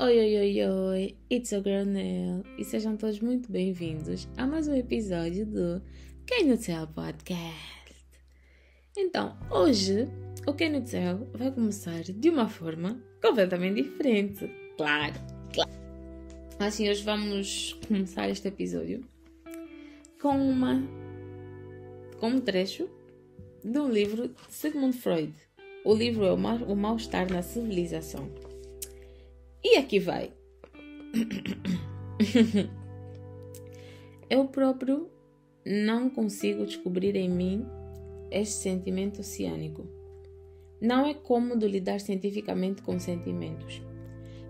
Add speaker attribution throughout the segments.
Speaker 1: Oi, oi, oi, oi, it's your girl Nell e sejam todos muito bem-vindos a mais um episódio do Can You Tell Podcast. Então, hoje o Can You Tell vai começar de uma forma completamente diferente, claro. Assim, hoje vamos começar este episódio com um trecho de um livro de Sigmund Freud. O livro é O Mal-Estar na Civilização. E aqui vai. Eu próprio não consigo descobrir em mim este sentimento oceânico. Não é cômodo lidar cientificamente com sentimentos.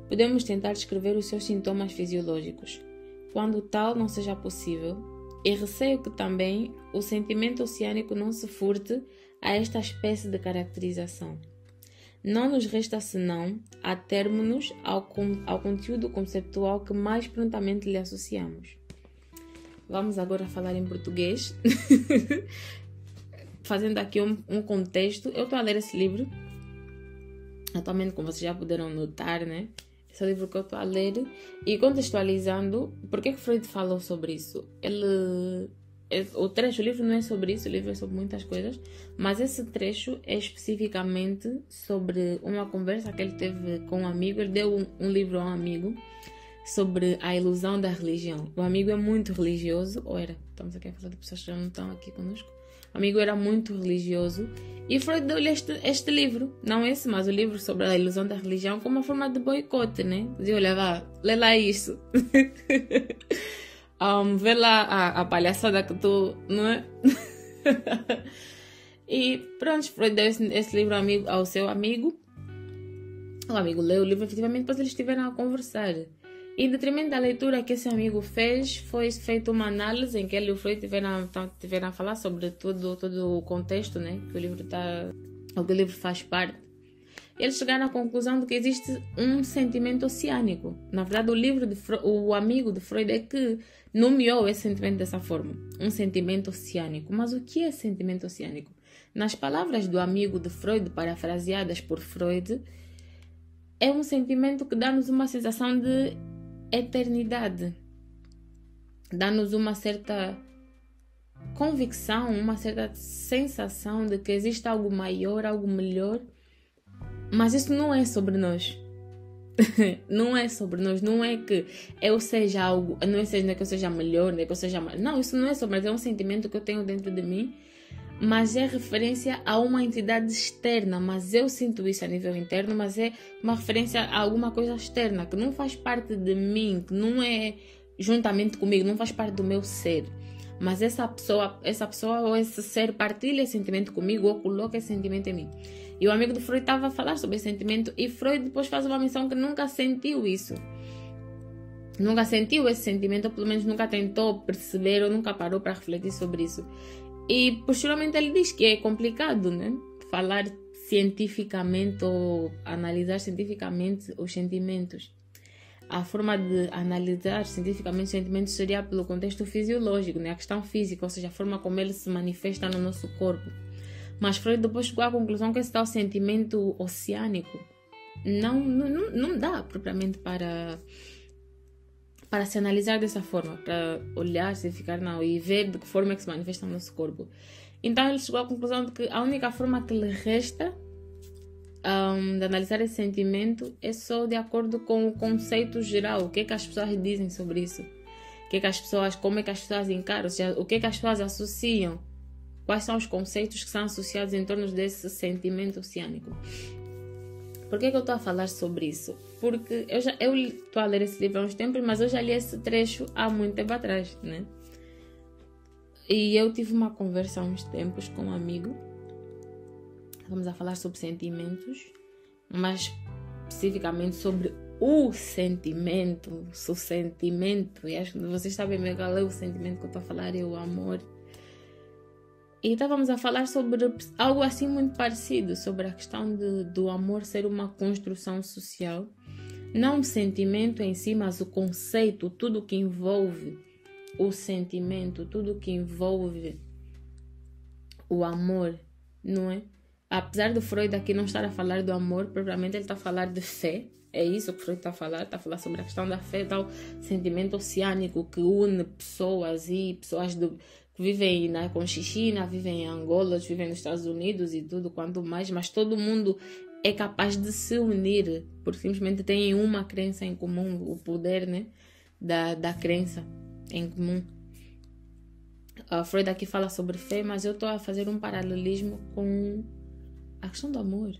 Speaker 1: Podemos tentar descrever os seus sintomas fisiológicos, quando tal não seja possível, e receio que também o sentimento oceânico não se furte a esta espécie de caracterização. Não nos resta senão atermos-nos ao conteúdo conceptual que mais prontamente lhe associamos. Vamos agora falar em português. Fazendo aqui um contexto. Eu estou a ler esse livro. Atualmente, como vocês já puderam notar, né? Esse é o livro que eu estou a ler. E contextualizando, por que Freud falou sobre isso? O livro não é sobre isso, o livro é sobre muitas coisas, mas esse trecho é especificamente sobre uma conversa que ele teve com um amigo. Ele deu um livro a um amigo sobre a ilusão da religião. O amigo é muito religioso, ou era, estamos aqui a falar de pessoas que já não estão aqui conosco. O amigo era muito religioso e Freud deu-lhe este livro, não esse, mas o livro sobre a ilusão da religião, como uma forma de boicote, né? Dizia, olha, vá, lê lá isso. Vê lá a palhaçada que tu, não é? E pronto, Freud deu esse livro ao seu amigo. O amigo leu o livro, efetivamente, depois eles estiveram a conversar. E em detrimento da leitura que esse amigo fez, foi feita uma análise em que ele e o Freud tiveram a falar sobre todo o contexto, né? Que o livro faz parte. Eles chegaram à conclusão de que existe um sentimento oceânico. Na verdade, o amigo de Freud é que nomeou esse sentimento dessa forma. Um sentimento oceânico. Mas o que é sentimento oceânico? Nas palavras do amigo de Freud, parafraseadas por Freud, é um sentimento que dá-nos uma sensação de eternidade. Dá-nos uma certa convicção, uma certa sensação de que existe algo maior, algo melhor. Mas isso não é sobre nós. Não é sobre nós. Não é que eu seja algo, não é que eu seja melhor, nem que eu seja mais. Não, isso não é sobre nós. É um sentimento que eu tenho dentro de mim, mas é referência a uma entidade externa. Mas eu sinto isso a nível interno, mas é uma referência a alguma coisa externa, que não faz parte de mim, que não é juntamente comigo, não faz parte do meu ser. Mas essa pessoa ou esse ser partilha esse sentimento comigo ou coloca esse sentimento em mim. E o amigo de Freud estava a falar sobre esse sentimento e Freud depois faz uma menção que nunca sentiu isso. Nunca sentiu esse sentimento, ou pelo menos nunca tentou perceber ou nunca parou para refletir sobre isso. E posteriormente ele diz que é complicado, né? Falar cientificamente ou analisar cientificamente os sentimentos. A forma de analisar cientificamente os sentimentos seria pelo contexto fisiológico, né? A questão física, ou seja, a forma como ele se manifesta no nosso corpo. Mas Freud depois chegou à conclusão que esse tal sentimento oceânico não dá propriamente para se analisar dessa forma, para olhar, cientificar, não, e ver de que forma é que se manifesta no nosso corpo. Então ele chegou à conclusão de que a única forma que lhe resta de analisar esse sentimento é só de acordo com o conceito geral. O que é que as pessoas dizem sobre isso? Como é que as pessoas encaram? Ou seja, o que é que as pessoas associam? Quais são os conceitos que são associados em torno desse sentimento oceânico? Por que eu estou a falar sobre isso? Porque eu estou a ler esse livro há uns tempos, mas eu já li esse trecho há muito tempo atrás, né? E eu tive uma conversa há uns tempos com um amigo. Vamos a falar sobre sentimentos, mas especificamente sobre o sentimento. E acho que vocês sabem bem qual é o sentimento que eu estou a falar, é o amor. E estávamos a falar sobre algo assim muito parecido, sobre a questão do amor ser uma construção social. Não o sentimento em si, mas o conceito, tudo que envolve o sentimento, tudo que envolve o amor, não é? Apesar do Freud aqui não estar a falar do amor, propriamente ele está a falar de fé, É isso que Freud está a falar sobre a questão da fé, tal sentimento oceânico que une pessoas e pessoas que vivem na Conchichina, vivem em Angola, vivem nos Estados Unidos e tudo quanto mais, mas todo mundo é capaz de se unir, porque simplesmente têm uma crença em comum, o poder, né, da crença em comum. Freud aqui fala sobre fé, mas eu estou a fazer um paralelismo com a questão do amor.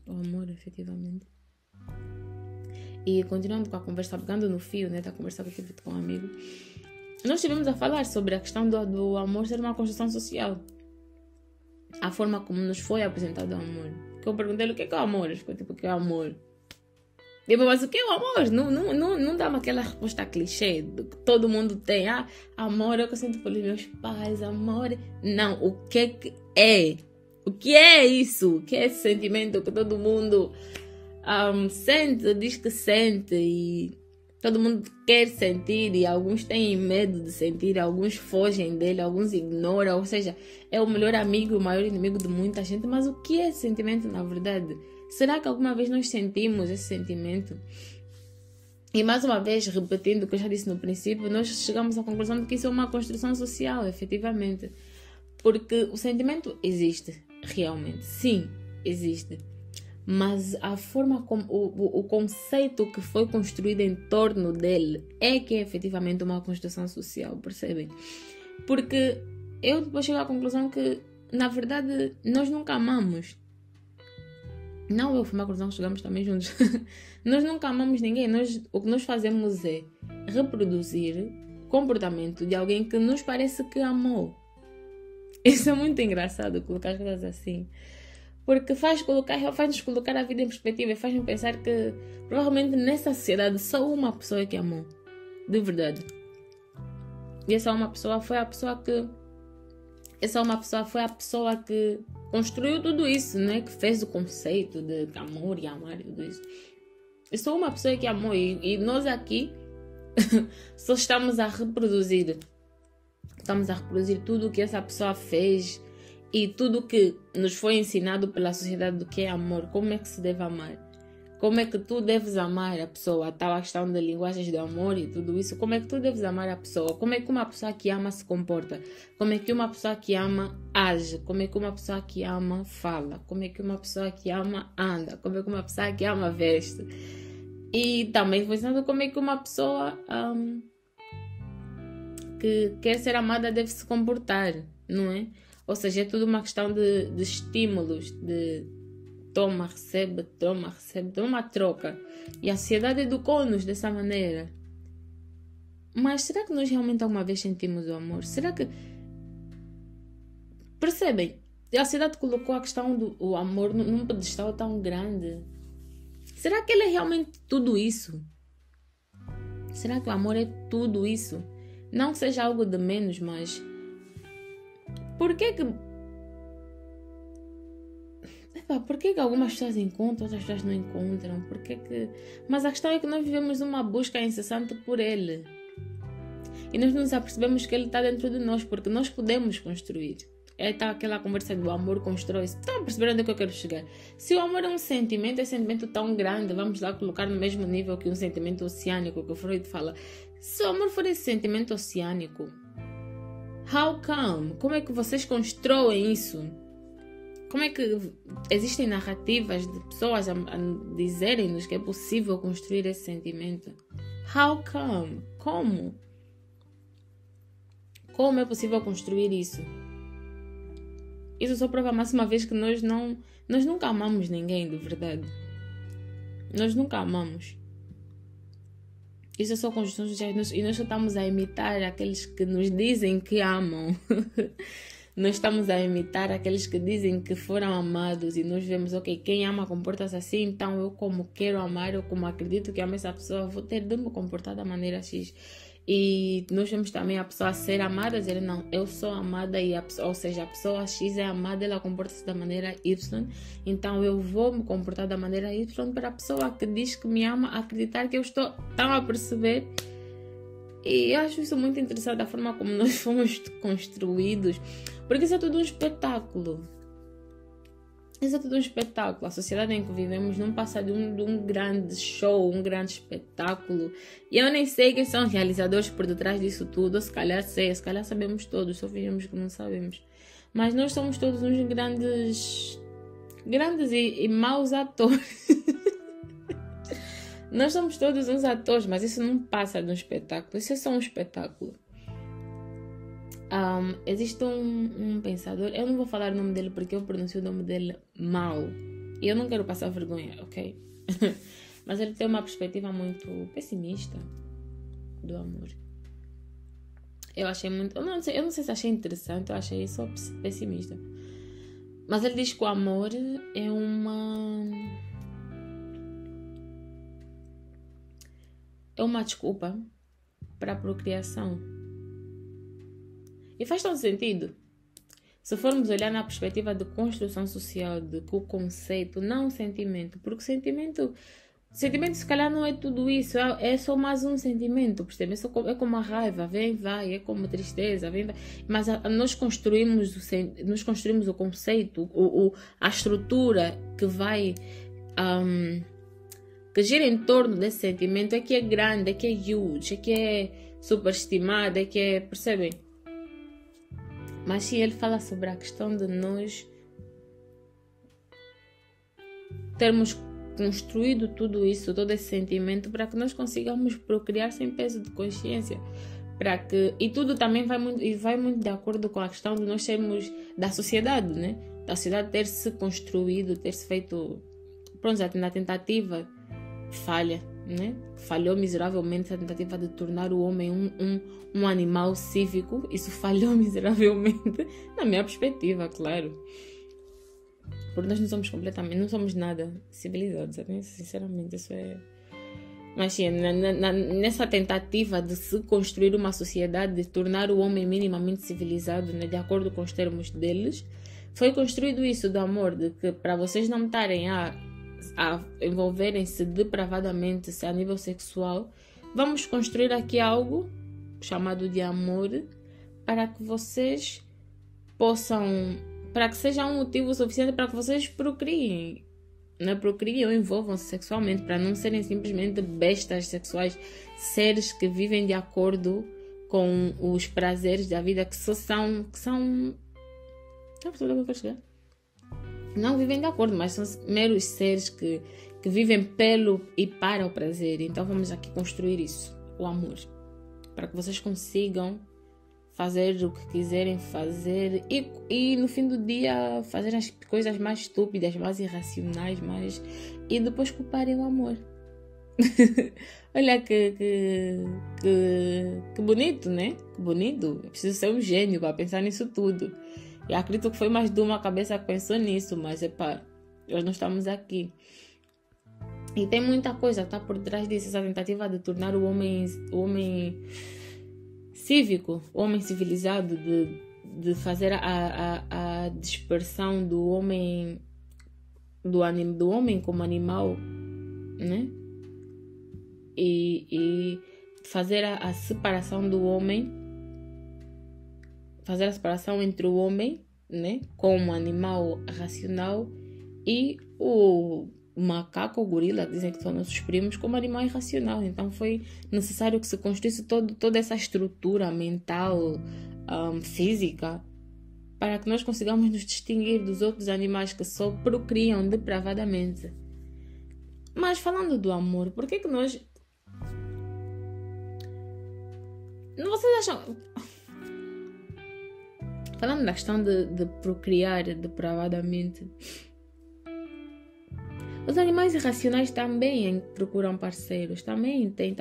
Speaker 1: O amor, efetivamente. E continuando com a conversa, pegando no fio, né, da conversa que eu tive com um amigo, nós estivemos a falar sobre a questão do amor ser uma construção social. A forma como nos foi apresentado o amor. Que eu perguntei-lhe o que é o amor. Ele ficou tipo, o que é o amor? Tipo, mas o que é o amor? Não dá aquela resposta clichê que todo mundo tem. Amor é o que eu sinto pelos meus pais, amor. Não, o que é? O que é isso? O que é esse sentimento que todo mundo sente, diz que sente e todo mundo quer sentir e alguns têm medo de sentir, alguns fogem dele, alguns ignoram, ou seja, é o melhor amigo e o maior inimigo de muita gente. Mas o que é esse sentimento na verdade? Será que alguma vez nós sentimos esse sentimento? E mais uma vez, repetindo o que eu já disse no princípio, nós chegamos à conclusão de que isso é uma construção social, efetivamente. Porque o sentimento existe, realmente. Sim, existe. Mas a forma como o conceito que foi construído em torno dele é que é efetivamente uma construção social, percebem? Porque eu depois chego à conclusão que, na verdade, nós nunca amamos. Não, eu fui uma conclusão que chegamos também juntos. Nós nunca amamos ninguém. O que nós fazemos é reproduzir comportamento de alguém que nos parece que amou. Isso é muito engraçado, colocar as coisas assim. Porque faz-nos colocar a vida em perspectiva e faz-nos pensar que provavelmente nessa sociedade só uma pessoa é que amou. De verdade. E essa uma pessoa foi a pessoa que construiu tudo isso, né? Que fez o conceito de amor e amar e tudo isso. E só uma pessoa que amou. E nós aqui só estamos a reproduzir. Estamos a reproduzir tudo o que essa pessoa fez e tudo o que nos foi ensinado pela sociedade do que é amor. Como é que se deve amar? Como é que tu deves amar a pessoa? Tal a questão de linguagens de amor e tudo isso. Como é que tu deves amar a pessoa? Como é que uma pessoa que ama se comporta? Como é que uma pessoa que ama age? Como é que uma pessoa que ama fala? Como é que uma pessoa que ama anda? Como é que uma pessoa que ama veste? E também pensando como é que uma pessoa que quer ser amada deve se comportar, não é? Ou seja, é tudo uma questão de estímulos, de toma, recebe, uma troca. E a sociedade educou-nos dessa maneira. Mas será que nós realmente alguma vez sentimos o amor? Será que... Percebem? A sociedade colocou a questão do amor num pedestal tão grande. Será que ele é realmente tudo isso? Será que o amor é tudo isso? Não que seja algo de menos, mas... Por que algumas pessoas encontram, outras pessoas não encontram? Mas a questão é que nós vivemos uma busca incessante por ele. E nós não nos apercebemos que ele está dentro de nós, porque nós podemos construir. Está aquela conversa do amor constrói-se. Estão a perceber onde é que eu quero chegar? Se o amor é um sentimento tão grande, vamos lá colocar no mesmo nível que um sentimento oceânico, que o Freud fala. Se o amor for esse sentimento oceânico, how come? Como é que vocês constroem isso? Como é que existem narrativas de pessoas a dizerem-nos que é possível construir esse sentimento? How come? Como? Como é possível construir isso? Isso só prova mais uma vez que nós nunca amamos ninguém, de verdade. Nós nunca amamos. Isso é só construção sociais e nós só estamos a imitar aqueles que nos dizem que amam. Nós estamos a imitar aqueles que dizem que foram amados e nós vemos, ok, quem ama comporta-se assim, então eu como quero amar, eu como acredito que amo essa pessoa, vou ter de me comportar da maneira X. E nós vemos também a pessoa ser amada, dizer, não, eu sou amada, ou seja, a pessoa X é amada, ela comporta-se da maneira Y, então eu vou me comportar da maneira Y para a pessoa que diz que me ama acreditar que eu estou tão a perceber. E eu acho isso muito interessante, a forma como nós fomos construídos, porque isso é tudo um espetáculo. Isso é tudo um espetáculo. A sociedade em que vivemos não passa de um grande show, um grande espetáculo. E eu nem sei quem são os realizadores por detrás disso tudo. Ou se calhar sei, se calhar sabemos todos, só fingimos que não sabemos. Mas nós somos todos uns grandes e maus atores. Nós somos todos uns atores, mas isso não passa de um espetáculo. Isso é só um espetáculo. Existe um pensador, eu não vou falar o nome dele porque eu pronuncio o nome dele mal e eu não quero passar vergonha, ok? Mas ele tem uma perspectiva muito pessimista do amor. Eu achei muito, eu não sei se achei interessante, eu achei só pessimista. Mas ele diz que o amor é uma desculpa para a procriação. E faz todo sentido. Se formos olhar na perspectiva de construção social, de que o conceito, não o sentimento, porque o sentimento se calhar não é tudo isso, é só mais um sentimento, percebe? É como a raiva, vem, vai, é como a tristeza, vem, vai. Mas nós construímos o conceito, a estrutura que vai, que gira em torno desse sentimento, é que é grande, é que é huge, é que é superestimado, é que é, percebem? Mas sim, ele fala sobre a questão de nós termos construído tudo isso, todo esse sentimento, para que nós consigamos procriar sem peso de consciência. E tudo também vai muito de acordo com a questão de nós sermos da sociedade, né? Da sociedade ter se construído, ter se feito, pronto, na tentativa falha, né? Falhou miseravelmente a tentativa de tornar o homem um animal cívico. Isso falhou miseravelmente, na minha perspectiva, claro. Porque nós não somos nada civilizados, sabe? Sinceramente, isso é... Mas sim, nessa tentativa de se construir uma sociedade, de tornar o homem minimamente civilizado, né, de acordo com os termos deles, foi construído isso do amor, de que para vocês não estarem a envolverem-se depravadamente a nível sexual, vamos construir aqui algo chamado de amor para que vocês para que seja um motivo suficiente para que vocês procriem, né? Procriem ou envolvam-se sexualmente, para não serem simplesmente bestas sexuais, seres que vivem de acordo com os prazeres da vida, que são não vivem de acordo, mas são meros seres que vivem pelo e para o prazer. Então vamos aqui construir isso, o amor, para que vocês consigam fazer o que quiserem fazer e no fim do dia fazer as coisas mais estúpidas, mais irracionais, e depois culparem o amor. Olha que bonito, né? Que bonito. Eu preciso ser um gênio para pensar nisso tudo. Eu acredito que foi mais de uma cabeça que pensou nisso, mas nós não estamos aqui. E tem muita coisa que está por trás disso, essa tentativa de tornar o homem cívico, o homem civilizado, de fazer a dispersão do homem como animal, né? E fazer a separação do homem, fazer a separação entre o homem, né, como animal racional, e o macaco ou gorila, dizem que são nossos primos, como animal irracional. Então foi necessário que se construísse toda essa estrutura mental, física, para que nós consigamos nos distinguir dos outros animais que só procriam depravadamente. Mas falando do amor, por que nós... Vocês acham... Falando da questão de procriar depravadamente, os animais irracionais também procuram parceiros, também tem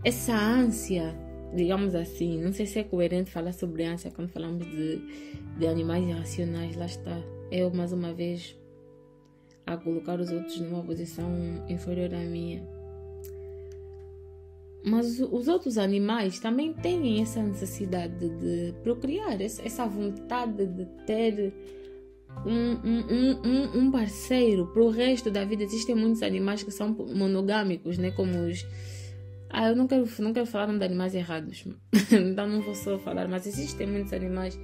Speaker 1: essa ânsia, digamos assim. Não sei se é coerente falar sobre ânsia quando falamos de animais irracionais. Lá está, eu mais uma vez a colocar os outros numa posição inferior à minha. Mas os outros animais também têm essa necessidade de procriar, essa vontade de ter um parceiro para o resto da vida. Existem muitos animais que são monogâmicos, né? Como os... eu não quero falar o nome de animais errados, então não vou só falar, mas existem muitos animais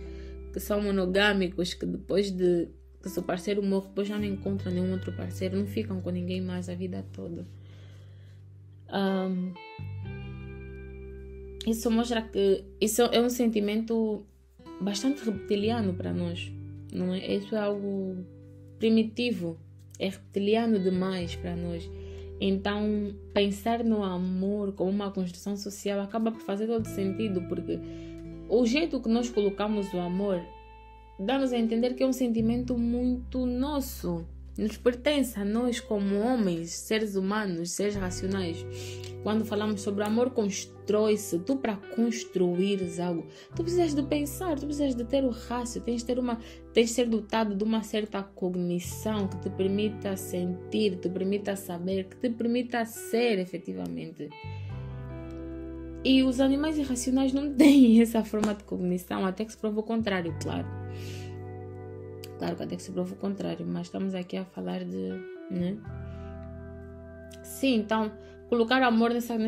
Speaker 1: que são monogâmicos, que depois de que se o parceiro morre, depois já não encontram nenhum outro parceiro, não ficam com ninguém mais a vida toda. Isso mostra que isso é um sentimento bastante reptiliano para nós, não é? Isso é algo primitivo, é reptiliano demais para nós. Então, pensar no amor como uma construção social acaba por fazer todo sentido, porque o jeito que nós colocamos o amor dá-nos a entender que é um sentimento muito nosso, nos pertence a nós como homens, seres humanos, seres racionais. Quando falamos sobre amor, constrói-se. Tu, para construires algo, tu precisas de pensar, tu precisas de ter o rácio, tens de ser dotado de uma certa cognição que te permita sentir, te permita saber, que te permita ser efetivamente. E os animais irracionais não têm essa forma de cognição, até que se prova o contrário, claro. Claro que até que se prova o contrário, mas estamos aqui a falar de... né? Sim, então, colocar amor nessa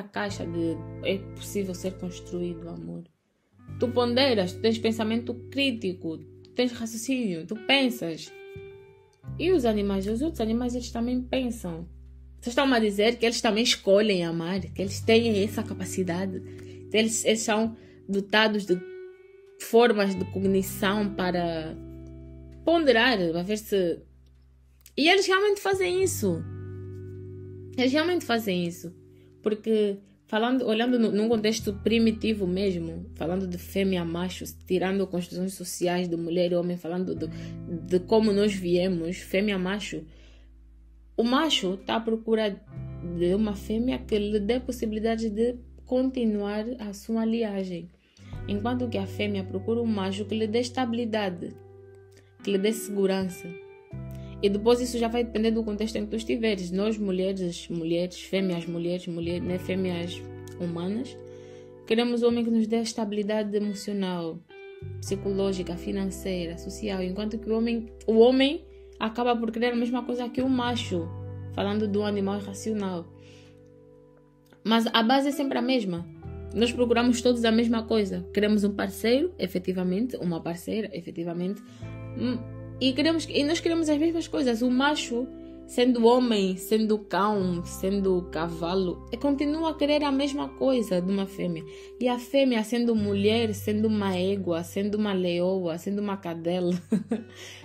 Speaker 1: caixa de é possível ser construído o amor. Tu ponderas, tu tens pensamento crítico, tu tens raciocínio, tu pensas. E os outros animais, eles também pensam. Vocês estão a dizer que eles também escolhem amar, que eles têm essa capacidade, que eles são dotados de formas de cognição para ponderar, para ver se... E eles realmente fazem isso. Eles realmente fazem isso. Porque, olhando num contexto primitivo mesmo, falando de fêmea macho, tirando construções sociais de mulher e homem, falando de como nós viemos, fêmea macho, o macho está à procura de uma fêmea que lhe dê possibilidade de continuar a sua linhagem. Enquanto que a fêmea procura um macho que lhe dê estabilidade, que lhe dê segurança. E depois isso já vai depender do contexto em que tu estiveres. Nós, mulheres, fêmeas humanas, queremos um homem que nos dê estabilidade emocional, psicológica, financeira, social. Enquanto que o homem acaba por querer a mesma coisa que o macho, falando do animal irracional. Mas a base é sempre a mesma. Nós procuramos todos a mesma coisa. Queremos um parceiro, efetivamente, uma parceira, efetivamente. E nós queremos as mesmas coisas. O macho, sendo homem, sendo cão, sendo cavalo, continua a querer a mesma coisa de uma fêmea. E a fêmea, sendo mulher, sendo uma égua, sendo uma leoa, sendo uma cadela,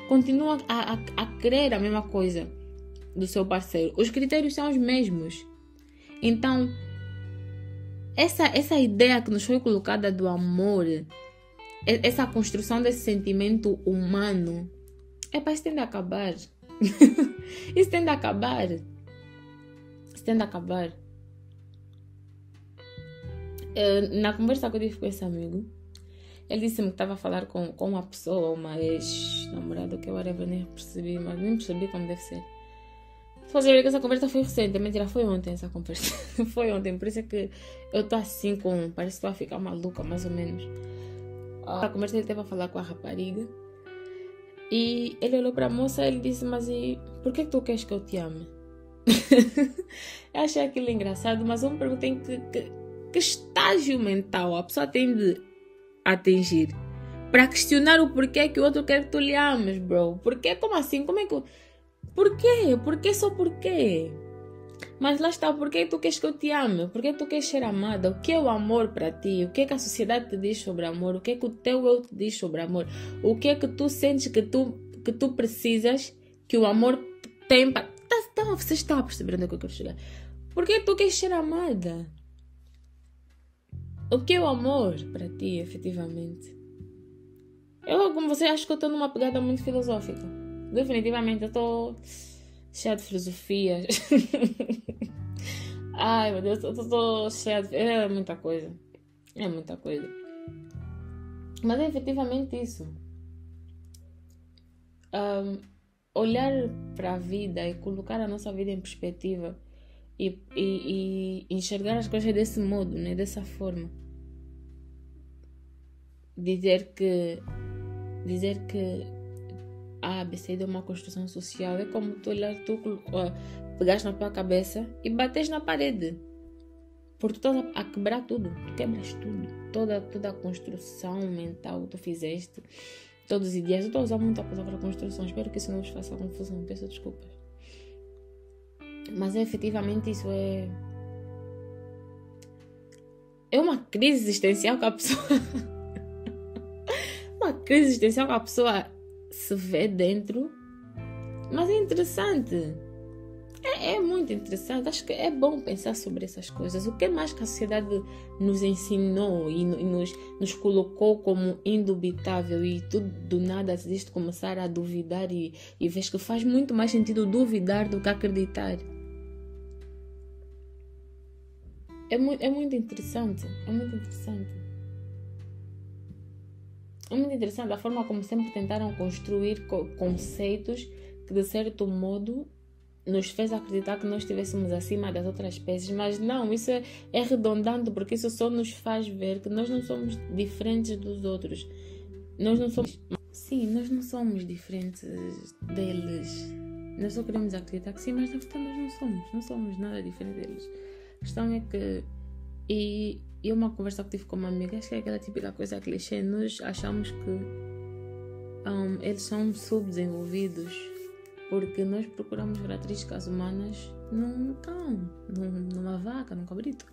Speaker 1: continua a querer a mesma coisa do seu parceiro. Os critérios são os mesmos. Então, essa ideia que nos foi colocada do amor, essa construção desse sentimento humano, isso tende a acabar. Isso tende a acabar. Isso tende a acabar. Na conversa que eu tive com esse amigo, ele disse-me que estava a falar com uma pessoa, uma ex-namorada, que eu nem percebi, mas nem percebi como deve ser. Fazer que essa conversa foi recente, mentira, foi ontem essa conversa. Foi ontem, por isso é que eu estou assim parece que estou a ficar maluca, mais ou menos. A conversa ele esteve a falar com a rapariga e ele olhou para a moça e ele disse, mas e por que tu queres que eu te ame? Eu achei aquilo engraçado, mas eu me perguntei que estágio mental a pessoa tem de atingir para questionar o porquê que o outro quer que tu lhe ames, bro. Porquê? Como assim? Como é que... Por quê? Por que só por quê? Mas lá está, por que tu queres que eu te ame? Por que tu queres ser amada? O que é o amor para ti? O que é que a sociedade te diz sobre amor? O que é que o teu eu te diz sobre amor? O que é que tu sentes que tu precisas que o amor tem para... Você está a perceber onde é que eu quero chegar? Por que tu queres ser amada? O que é o amor para ti, efetivamente? Eu, como você, acho que eu estou numa pegada muito filosófica. Definitivamente, eu estou cheia de filosofias. Ai, meu Deus, eu estou cheia de... É muita coisa. É muita coisa. Mas é efetivamente isso. Olhar para a vida e colocar a nossa vida em perspectiva e enxergar as coisas desse modo, né? Dessa forma. Dizer que a ABC é uma construção social. É como tu pegares na tua cabeça e bates na parede. Porque tu estás a quebrar tudo. Tu quebras tudo. Toda a construção mental que tu fizeste. todos os dias. Eu estou a usar muito a palavra construção, espero que isso não vos faça confusão, peço desculpas. Mas efetivamente isso é uma crise existencial que a pessoa uma crise existencial que a pessoa se vê dentro, mas é interessante. É muito interessante. Acho que é bom pensar sobre essas coisas. O que mais que a sociedade nos ensinou e nos colocou como indubitável, e tudo do nada existe começar a duvidar e vês que faz muito mais sentido duvidar do que acreditar. É muito interessante. É muito interessante. É muito interessante a forma como sempre tentaram construir conceitos que, de certo modo, nos fez acreditar que nós estivéssemos acima das outras espécies, mas não, isso é redundante, porque isso só nos faz ver que nós não somos diferentes dos outros. Nós não somos diferentes deles. Nós só queremos acreditar que sim, mas na verdade nós não somos nada diferente deles. A questão é que, e uma conversa que tive com uma amiga, acho que é aquela típica coisa clichê, nós achamos que eles são subdesenvolvidos, porque nós procuramos características humanas num cão, numa vaca, num cabrito.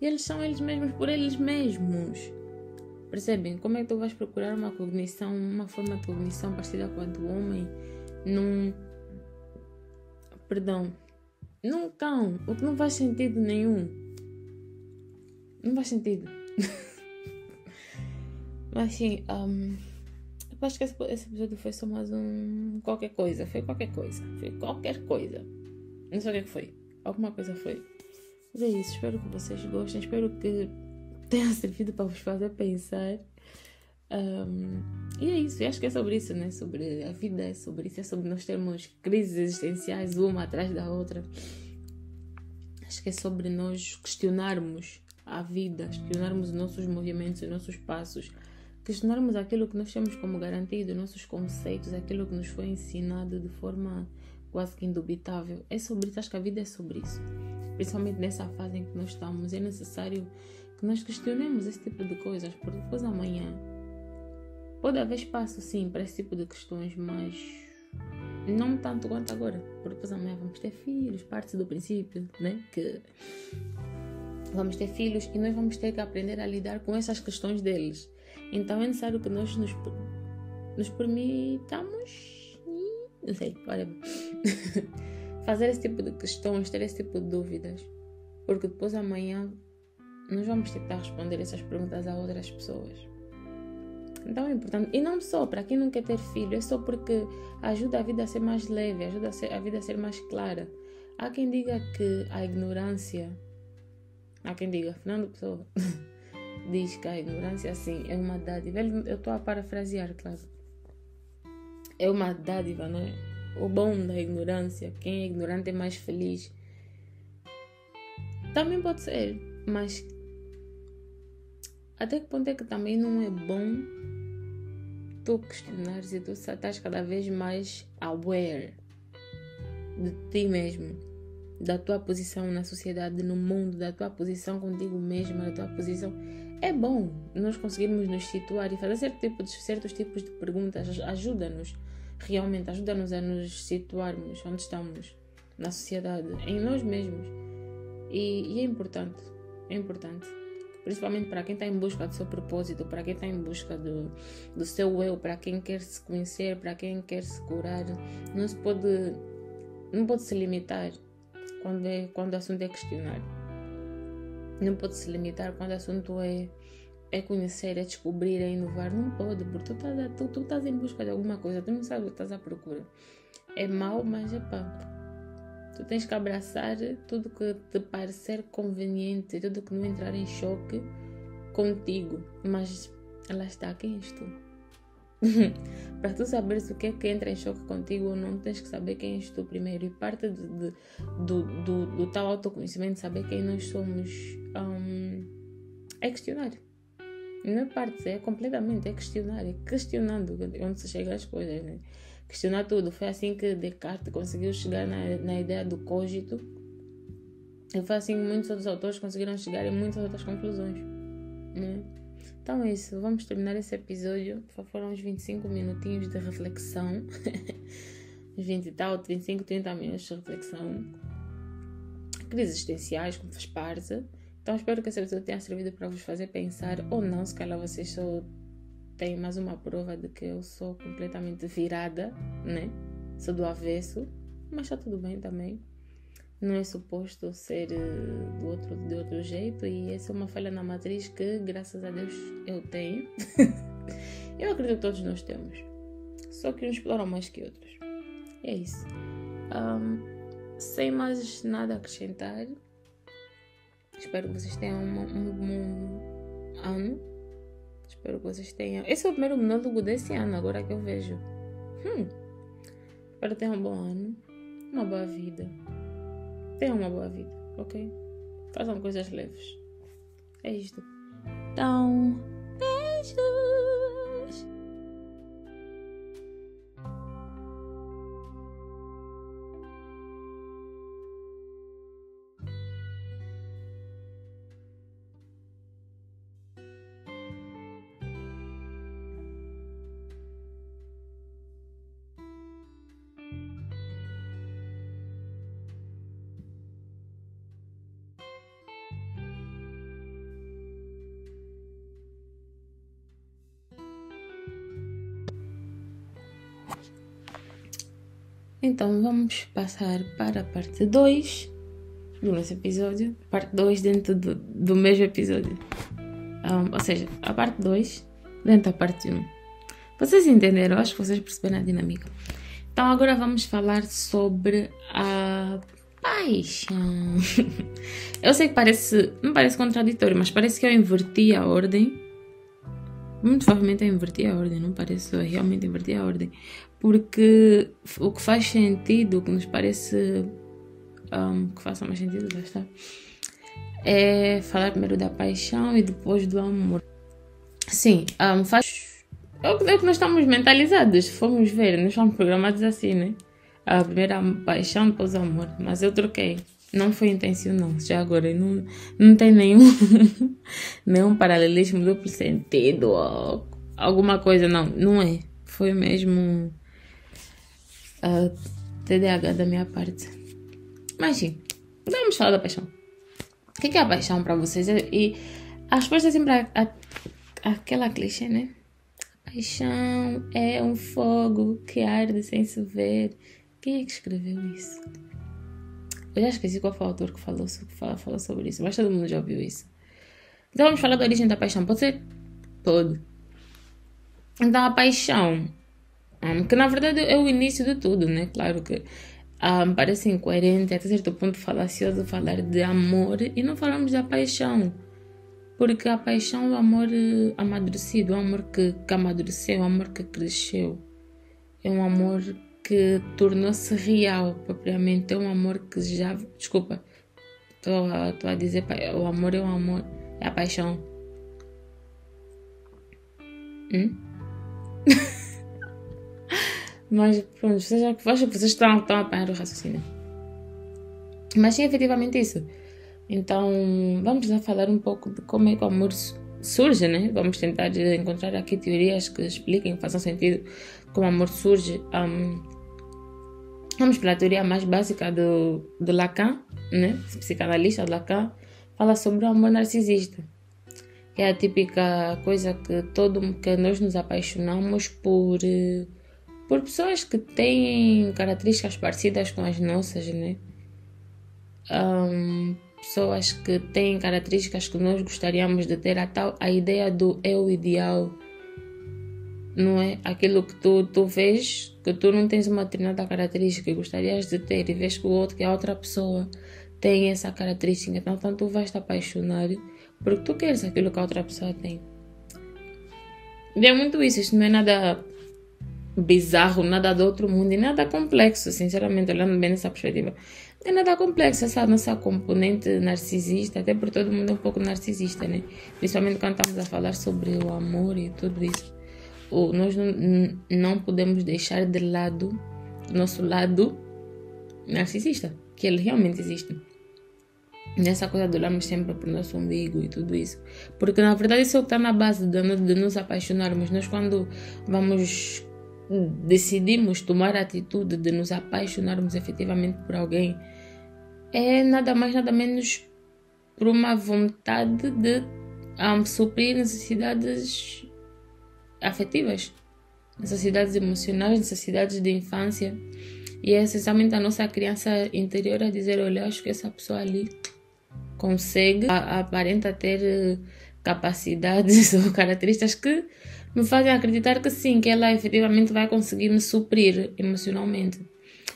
Speaker 1: E eles são eles mesmos por eles mesmos. Percebem? Como é que tu vais procurar uma cognição, uma forma de cognição parecida com a do homem num cão? O que não faz sentido nenhum. Não faz sentido. Mas sim, eu acho que esse episódio foi só mais qualquer coisa. Foi qualquer coisa. Não sei o que foi. Alguma coisa foi. Mas é isso. Espero que vocês gostem. Espero que tenha servido para vos fazer pensar. E é isso. Eu acho que é sobre isso, né? Sobre a vida. É sobre isso. É sobre nós termos crises existenciais uma atrás da outra. Acho que é sobre nós questionarmos a vida. Questionarmos os nossos movimentos, os nossos passos. Questionarmos aquilo que nós temos como garantido, nossos conceitos, aquilo que nos foi ensinado de forma quase que indubitável. É sobre isso, acho que a vida é sobre isso. Principalmente nessa fase em que nós estamos, é necessário que nós questionemos esse tipo de coisas, porque depois amanhã pode haver espaço sim para esse tipo de questões, mas não tanto quanto agora, porque depois amanhã vamos ter filhos, parte do princípio, né? Que vamos ter filhos e nós vamos ter que aprender a lidar com essas questões deles. Então é necessário que nós nos permitamos, não sei, olha, fazer esse tipo de questões, ter esse tipo de dúvidas, porque depois amanhã nós vamos tentar responder essas perguntas a outras pessoas. Então é importante, e não só para quem não quer ter filho, é só porque ajuda a vida a ser mais leve, ajuda a vida a ser mais clara. Há quem diga que a ignorância, Fernando Pessoa diz que a ignorância, assim, é uma dádiva. Eu estou a parafrasear, claro. É uma dádiva, não é? O bom da ignorância, quem é ignorante é mais feliz. Também pode ser, mas até que ponto é que também não é bom tu questionares e tu estás cada vez mais aware de ti mesmo, da tua posição na sociedade, no mundo, da tua posição contigo mesma, da tua posição. É bom nós conseguirmos nos situar e fazer certos tipos de perguntas. Ajuda-nos a nos situarmos onde estamos na sociedade, em nós mesmos. E é importante, principalmente para quem está em busca do seu propósito, para quem está em busca do seu eu, para quem quer se conhecer, para quem quer se curar. Não pode se limitar quando o assunto é questionar. Não pode se limitar quando o assunto é conhecer, é descobrir, é inovar. Não pode, porque tu estás em busca de alguma coisa, tu não sabes o que estás à procura. É mau, mas tu tens que abraçar tudo que te parecer conveniente, tudo que não entrar em choque contigo. Mas lá está, quem és tu? Para tu saberes o que é que entra em choque contigo ou não, tens que saber quem és tu primeiro. E parte do tal autoconhecimento, saber quem nós somos, é questionar. Não é parte, é completamente, é questionar. É questionando onde se chega às coisas, né? Questionar tudo. Foi assim que Descartes conseguiu chegar na ideia do cogito. E foi assim que muitos outros autores conseguiram chegar em muitas outras conclusões, né? Então é isso, vamos terminar esse episódio. Foram uns 25 minutinhos de reflexão. Uns 20 e tal, 25, 30 minutos de reflexão. Crises existenciais, como faz parte. Então espero que esse episódio tenha servido para vos fazer pensar, ou não, se calhar vocês só têm mais uma prova de que eu sou completamente virada, né? Sou do avesso, mas está tudo bem também. Não é suposto ser de outro jeito, e essa é uma falha na matriz que, graças a Deus, eu tenho. Eu acredito que todos nós temos, só que uns exploram mais que outros. É isso. Sem mais nada a acrescentar, espero que vocês tenham um bom ano. Espero que vocês tenham... Esse é o primeiro monólogo desse ano, agora que eu vejo. Espero que tenham um bom ano, uma boa vida. Tenham uma boa vida, ok? Façam coisas leves. É isto. Então, beijos! Então, vamos passar para a parte 2 do nosso episódio. Parte 2 dentro do mesmo episódio. Ou seja, a parte 2 dentro da parte 1. Vocês entenderam? Acho que vocês perceberam a dinâmica. Então, agora vamos falar sobre a paixão. Eu sei que não parece contraditório, mas parece que eu inverti a ordem. Muito provavelmente eu inverti a ordem, não parece, eu realmente inverti a ordem. Porque o que faz sentido, o que nos parece que faça mais sentido, já está, é falar primeiro da paixão e depois do amor. Sim, é o que nós estamos mentalizados, se formos ver, nós somos programados assim, né? A primeira paixão, depois o amor. Mas eu troquei. Não foi intencional, já agora. Não tem nenhum paralelismo, duplo sentido, ou alguma coisa, não é. Foi mesmo TDAH da minha parte. Mas sim, vamos falar da paixão. O que é a paixão para vocês? E a resposta é sempre aquela clichê, né? Paixão é um fogo que arde sem se ver. Quem é que escreveu isso? Eu já esqueci qual foi o autor que falou sobre isso, mas todo mundo já ouviu isso. Então vamos falar da origem da paixão, pode ser? Pode. Então a paixão, que na verdade é o início de tudo, né? Claro que parece incoerente, até certo ponto falacioso falar de amor e não falamos da paixão. Porque a paixão é o amor amadurecido, o amor que amadureceu, o amor que cresceu. É um amor que tornou-se real, propriamente. É um amor que já... Desculpa, estou a dizer, o amor é o amor, é a paixão. Mas pronto, acho que vocês estão a apanhar o raciocínio. Mas sim, efetivamente isso. Então, vamos lá falar um pouco de como é que o amor surge, né? Vamos tentar encontrar aqui teorias que expliquem, que façam sentido como o amor surge. Vamos pela teoria mais básica do Lacan, né? Psicanalista Lacan, fala sobre o amor narcisista, que é a típica coisa que nós nos apaixonamos por pessoas que têm características parecidas com as nossas, né? Pessoas que têm características que nós gostaríamos de ter, a ideia do eu ideal, não é? Aquilo que tu vês, que tu não tens uma determinada característica que gostarias de ter e vês que a outra pessoa tem essa característica, então tu vais te apaixonar porque tu queres aquilo que a outra pessoa tem. E é muito isso, isto não é nada bizarro, nada do outro mundo e nada complexo, sinceramente, olhando bem nessa perspectiva. Não é nada complexo essa nossa componente narcisista, até porque todo mundo é um pouco narcisista, né? Principalmente quando estamos a falar sobre o amor e tudo isso. Nós não podemos deixar de lado o nosso lado narcisista, que ele realmente existe. nessa coisa de olharmos sempre para o nosso umbigo e tudo isso. Porque na verdade isso está na base de nos apaixonarmos. Nós quando decidimos tomar a atitude de nos apaixonarmos efetivamente por alguém, é nada mais nada menos por uma vontade de suprir necessidades afetivas, necessidades emocionais, necessidades de infância. E é essencialmente a nossa criança interior a dizer: olha, acho que essa pessoa ali consegue, aparenta ter capacidades ou características que me fazem acreditar que sim, que ela efetivamente vai conseguir me suprir emocionalmente.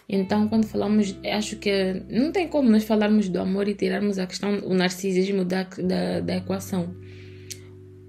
Speaker 1: Então, quando falamos, acho que não tem como nós falarmos do amor e tirarmos a questão, o narcisismo da equação.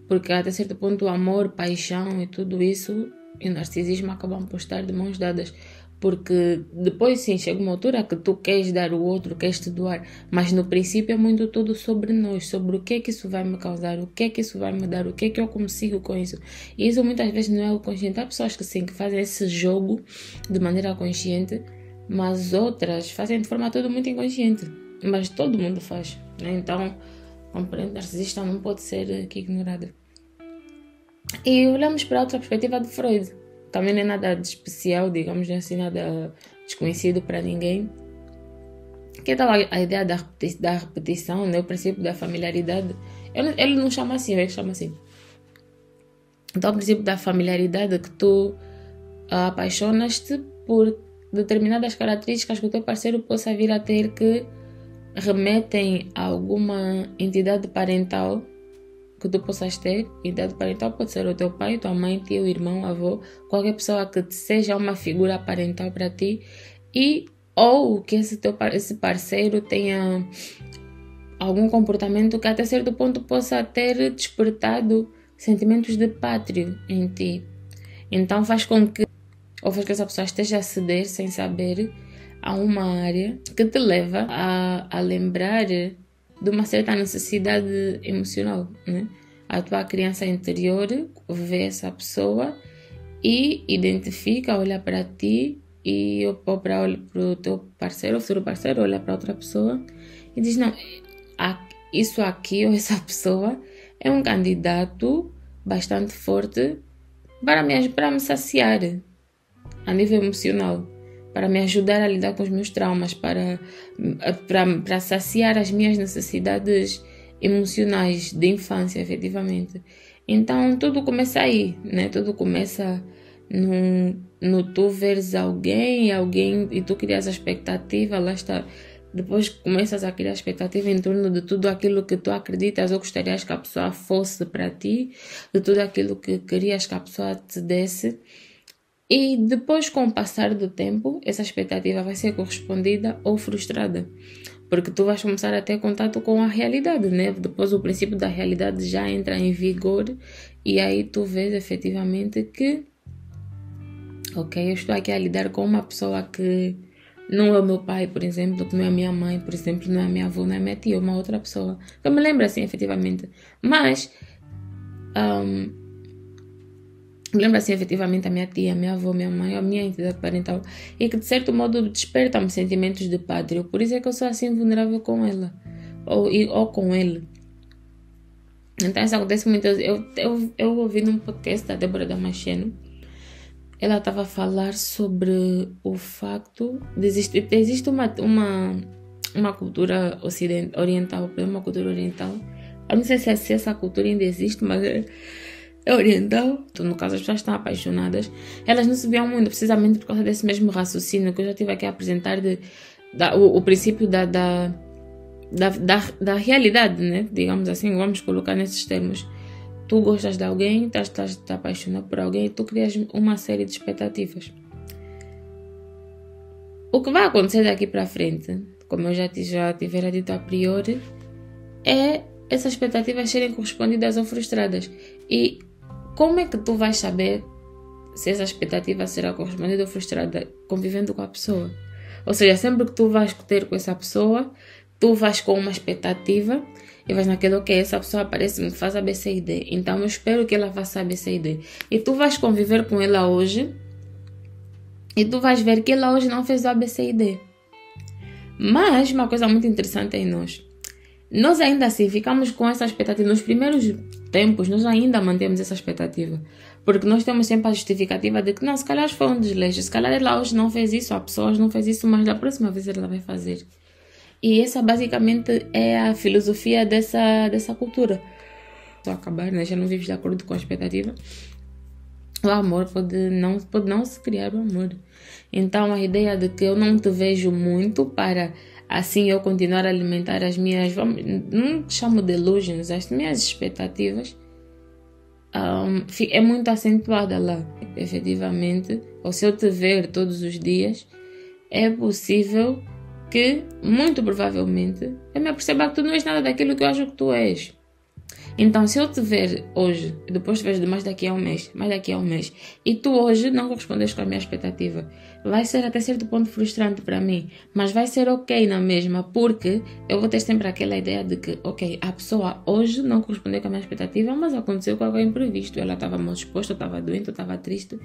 Speaker 1: Porque até certo ponto o amor, paixão e tudo isso e o narcisismo acabam por estar de mãos dadas. Porque depois sim, chega uma altura que tu queres dar o outro, queres te doar, mas no princípio é muito tudo sobre nós, sobre o que é que isso vai me causar, o que é que isso vai me dar, o que é que eu consigo com isso. E isso muitas vezes não é o consciente. Há pessoas que sim, que fazem esse jogo de maneira consciente, mas outras fazem de forma tudo muito inconsciente. Mas todo mundo faz, né? Então, componente narcisista não pode ser aqui ignorado. E olhamos para outra perspectiva de Freud. Também não é nada de especial, digamos assim, nada desconhecido para ninguém. Que é tal a ideia da repetição, né? O princípio da familiaridade. Ele não chama assim, ele chama assim. Então, o princípio da familiaridade, que tu apaixonas-te por determinadas características que o teu parceiro possa vir a ter, que remetem a alguma entidade parental que tu possas ter. Entidade parental pode ser o teu pai, tua mãe, teu irmão, avô, qualquer pessoa que seja uma figura parental para ti, ou que esse parceiro tenha algum comportamento que até certo ponto possa ter despertado sentimentos de pátrio em ti. Então faz com que essa pessoa esteja a ceder sem saber a uma área que te leva a lembrar de uma certa necessidade emocional, né? A tua criança interior vê essa pessoa e identifica, olha para ti ou para o teu parceiro, o futuro parceiro, olha para outra pessoa e diz: não, isso aqui ou essa pessoa é um candidato bastante forte para me saciar a nível emocional, para me ajudar a lidar com os meus traumas, para saciar as minhas necessidades emocionais de infância, efetivamente. Então, tudo começa aí, né? Tudo começa no tu veres alguém e tu crias a expectativa, lá está. Depois começas a criar expectativa em torno de tudo aquilo que tu acreditas ou gostarias que a pessoa fosse para ti, de tudo aquilo que querias que a pessoa te desse. E depois, com o passar do tempo, essa expectativa vai ser correspondida ou frustrada. Porque tu vais começar a ter contato com a realidade, né? Depois o princípio da realidade já entra em vigor e aí tu vês efetivamente que, ok, eu estou aqui a lidar com uma pessoa que não é o meu pai, por exemplo, que não é a minha mãe, por exemplo, não é a minha avó, não é a minha tia, é uma outra pessoa. Que eu me lembro assim, efetivamente. Mas me lembro assim, efetivamente, a minha tia, a minha avó, minha mãe, a minha entidade parental, e que de certo modo desperta-me sentimentos de pátrio. Por isso é que eu sou assim vulnerável com ela, ou com ele. Então isso acontece muitas vezes. Eu ouvi num podcast da Débora Damasceno, ela estava a falar sobre o facto de existe uma cultura oriental, uma cultura oriental. Eu não sei se essa cultura ainda existe, mas é oriental. Então, no caso, as pessoas estão apaixonadas. Elas não se viam muito, precisamente por causa desse mesmo raciocínio que eu já tive aqui a apresentar, o princípio da realidade, né? Digamos assim, vamos colocar nesses termos. Tu gostas de alguém, estás apaixonado por alguém e tu crias uma série de expectativas. O que vai acontecer daqui para frente, como eu já tivera dito a priori, é essas expectativas serem correspondidas ou frustradas. E como é que tu vais saber se essa expectativa será correspondida ou frustrada? Convivendo com a pessoa. Ou seja, sempre que tu vais ter com essa pessoa, tu vais com uma expectativa e vais naquilo que essa pessoa parece-me que faz A, B, C e D. Então eu espero que ela faça A, B, C e D. E tu vais conviver com ela hoje e tu vais ver que ela hoje não fez A, B, C e D. Mas uma coisa muito interessante em nós. nós ainda assim ficamos com essa expectativa. Nos primeiros tempos, nós ainda mantemos essa expectativa. Porque nós temos sempre a justificativa de que, não, se calhar foi um desleixo, se calhar ela hoje não fez isso, a pessoa hoje não fez isso, mas da próxima vez ela vai fazer. E essa basicamente é a filosofia dessa cultura. Só acabar, né? Já não vives de acordo com a expectativa. O amor pode não se criar o amor. Então a ideia de que eu não te vejo muito para assim eu continuar a alimentar as minhas, não chamo de delusions, as minhas expectativas, é muito acentuada lá. Efetivamente, ou se eu te ver todos os dias, é possível que, muito provavelmente, eu me aperceba que tu não és nada daquilo que eu acho que tu és. Então, se eu te ver hoje, e depois te vejo mais daqui a um mês, e tu hoje não correspondes com a minha expectativa, vai ser até certo ponto frustrante para mim, mas vai ser ok na mesma, porque eu vou ter sempre aquela ideia de que, ok, a pessoa hoje não correspondeu com a minha expectativa, mas aconteceu com algo imprevisto, ela estava mal disposta, estava doente, estava triste.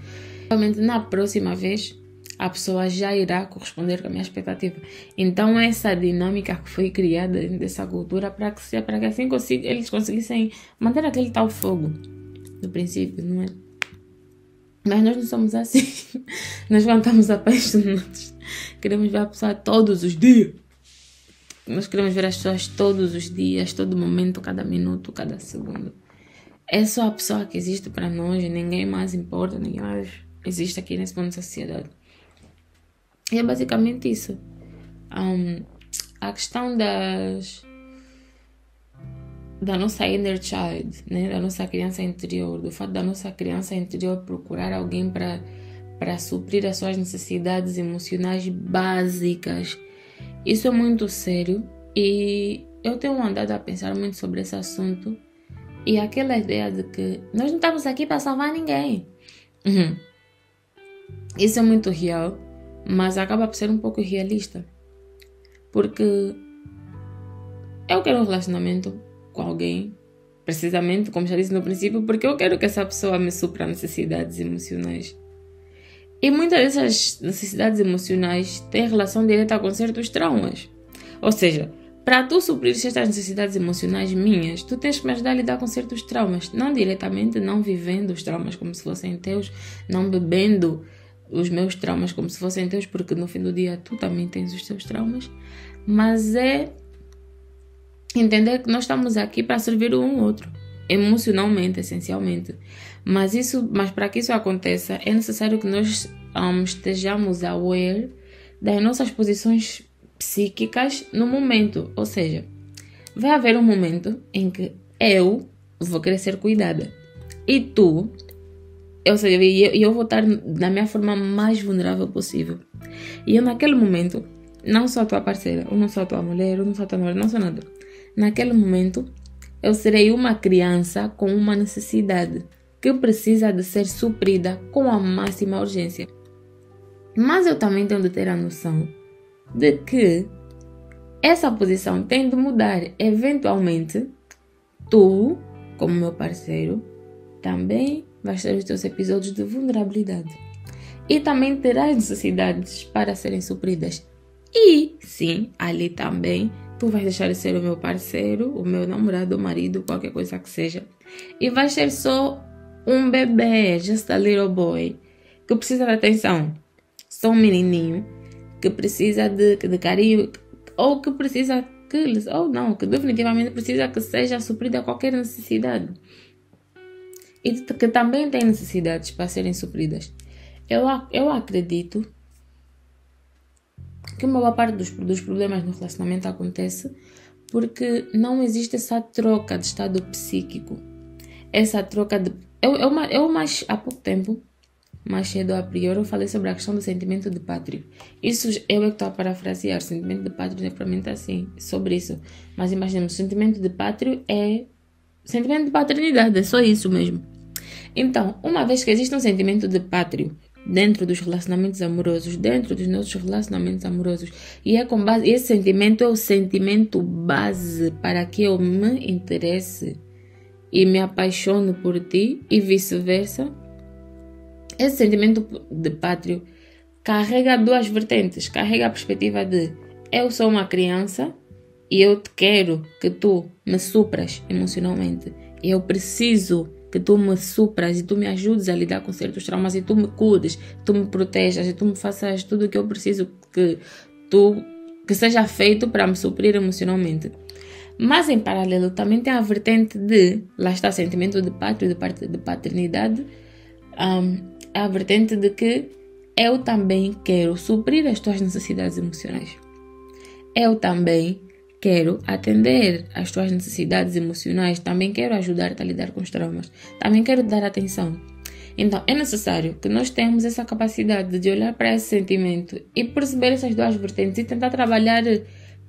Speaker 1: Provavelmente na próxima vez, a pessoa já irá corresponder com a minha expectativa. Então, essa dinâmica que foi criada dentro dessa cultura para que assim eles conseguissem manter aquele tal fogo do princípio, não é? Mas nós não somos assim. Nós quando estamos apaixonados, queremos ver a pessoa todos os dias. Nós queremos ver as pessoas todos os dias, todo momento, cada minuto, cada segundo. É só a pessoa que existe para nós, ninguém mais importa, ninguém mais existe aqui nesse mundo de sociedade. E é basicamente isso. A questão da nossa inner child, né? Da nossa criança interior, do fato da nossa criança interior procurar alguém para suprir as suas necessidades emocionais básicas. Isso é muito sério e eu tenho andado a pensar muito sobre esse assunto e aquela ideia de que nós não estamos aqui para salvar ninguém. Isso é muito real. Mas acaba por ser um pouco irrealista. Porque eu quero um relacionamento com alguém, precisamente, como já disse no princípio, porque eu quero que essa pessoa me supra necessidades emocionais. E muitas dessas necessidades emocionais têm relação direta com certos traumas. Ou seja, para tu suprir certas necessidades emocionais minhas, tu tens que me ajudar a lidar com certos traumas. Não diretamente, não vivendo os traumas como se fossem teus, não bebendo os meus traumas como se fossem teus, porque no fim do dia tu também tens os teus traumas, mas é entender que nós estamos aqui para servir um ao outro, emocionalmente, essencialmente. Mas para que isso aconteça, é necessário que nós estejamos aware das nossas posições psíquicas no momento. Ou seja, vai haver um momento em que eu vou querer ser cuidada e tu, ou seja, eu vou estar na minha forma mais vulnerável possível. E eu naquele momento, não sou a tua parceira, ou não sou a tua mulher, ou não sou a tua mulher, não sou nada. Naquele momento, eu serei uma criança com uma necessidade que precisa de ser suprida com a máxima urgência. Mas eu também tenho de ter a noção de que essa posição tem de mudar. Eventualmente, tu, como meu parceiro, também vais ter os teus episódios de vulnerabilidade. E também terás necessidades para serem supridas. E, sim, ali também, tu vais deixar de ser o meu parceiro, o meu namorado, o marido, qualquer coisa que seja. E vais ser só um bebê, just a little boy, que precisa de atenção. Só um menininho que precisa de carinho, ou que precisa que definitivamente precisa que seja suprida qualquer necessidade. E que também tem necessidades para serem supridas. Eu acredito que uma boa parte dos problemas no relacionamento acontece porque não existe essa troca de estado psíquico. Essa troca de... mais há pouco tempo, mais cedo a priori, eu falei sobre a questão do sentimento de pátrio. Isso eu é que estou a parafrasear. O sentimento de pátrio é para mim está assim, sobre isso. Mas imaginemos, o sentimento de pátrio é sentimento de paternidade, é só isso mesmo. Então, uma vez que existe um sentimento de pátrio dentro dos relacionamentos amorosos, dentro dos nossos relacionamentos amorosos, e é com base, esse sentimento é o sentimento base para que eu me interesse e me apaixono por ti e vice-versa. Esse sentimento de pátrio carrega duas vertentes. Carrega a perspectiva de eu sou uma criança e eu te quero que tu me supras emocionalmente. Eu preciso que tu me supras e tu me ajudes a lidar com certos traumas e tu me cuides, tu me protejas e tu me faças tudo o que eu preciso que seja feito para me suprir emocionalmente. Mas em paralelo também tem a vertente de, lá está, sentimento de pátria, de paternidade, a vertente de que eu também quero suprir as tuas necessidades emocionais. Eu também quero atender às tuas necessidades emocionais, também quero ajudar-te a lidar com os traumas, também quero te dar atenção. Então, é necessário que nós tenhamos essa capacidade de olhar para esse sentimento e perceber essas duas vertentes e tentar trabalhar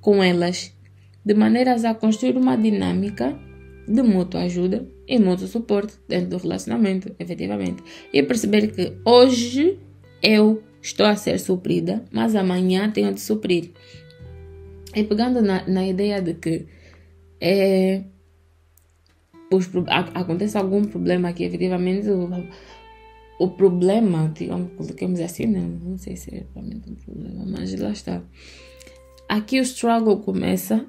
Speaker 1: com elas de maneiras a construir uma dinâmica de mútua ajuda e mútuo suporte dentro do relacionamento, efetivamente. E perceber que hoje eu estou a ser suprida, mas amanhã tenho de suprir. E pegando na ideia de que acontece algum problema aqui, efetivamente, o problema, digamos, coloquemos assim, não sei se é realmente um problema, mas lá está. Aqui o struggle começa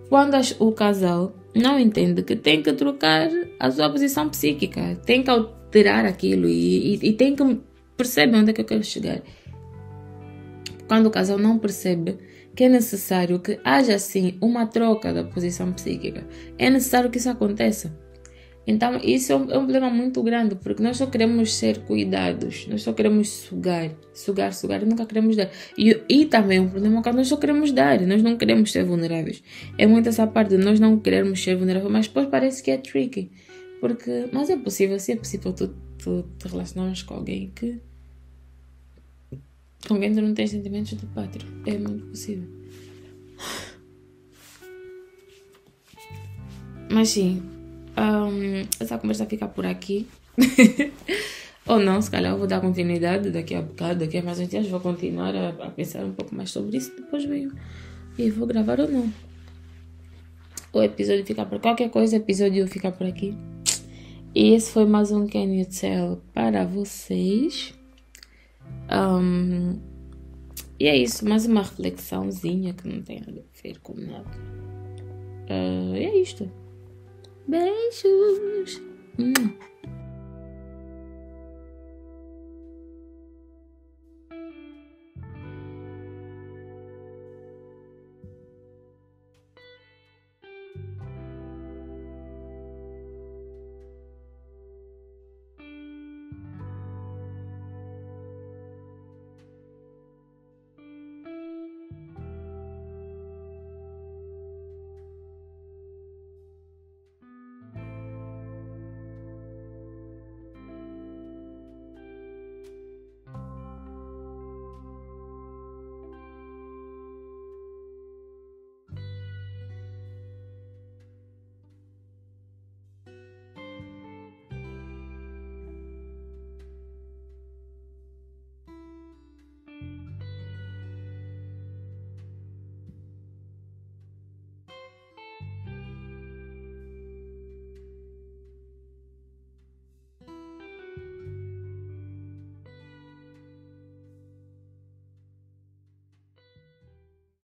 Speaker 1: quando o casal não entende que tem que trocar a sua posição psíquica, tem que alterar aquilo e tem que perceber onde é que eu quero chegar. Quando o casal não percebe que é necessário que haja assim uma troca da posição psíquica, é necessário que isso aconteça. Então isso é um problema muito grande, porque nós só queremos ser cuidados, nós só queremos sugar e nunca queremos dar. E também é um problema quando nós só queremos dar, nós não queremos ser vulneráveis. É muito essa parte de nós não queremos ser vulneráveis, mas depois parece que é tricky. Mas é possível, se é possível tu te relacionares com alguém que tu não tem sentimentos de pátria. É muito possível. Mas sim, essa conversa fica por aqui. Ou não, se calhar eu vou dar continuidade daqui a bocado, daqui a mais uns dias vou continuar a pensar um pouco mais sobre isso. Depois venho e vou gravar ou não. O episódio fica por qualquer coisa, o episódio fica por aqui. E esse foi mais um Can You Tell para vocês. E é isso, mais uma reflexãozinha que não tem nada a ver com nada. E é isto. Beijos!